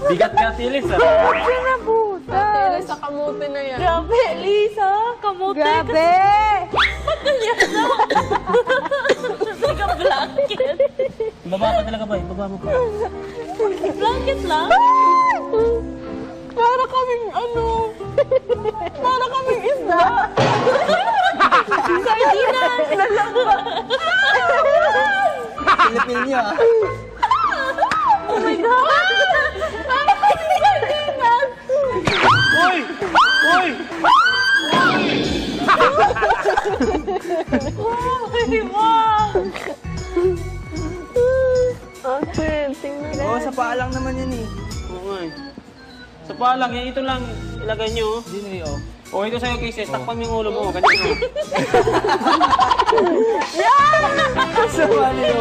Bigat nga si Elisa. Grabe na butas. Tele sa kamote na yan. Grabe, Lisa. Kamote. Grabe. Ba't ganyan na? Naka-blanket. Baba ka talaga ba? Baba mo pa. Blanket lang? Para kaming para kaming isda. Sardinas. Pilipin niyo ah. Oh my God. Para kaming sardinas. Uy! Uy! Wow. Ate, tingnan mo. Oo, sa paa lang naman yan eh. Oo nga eh. Sa paa lang, yan ito lang ilagay nyo. Hindi oh. O ito sa'yo, Kisses. Takpan mo yung ulo mo. Ganyan mo. Kasama niyo.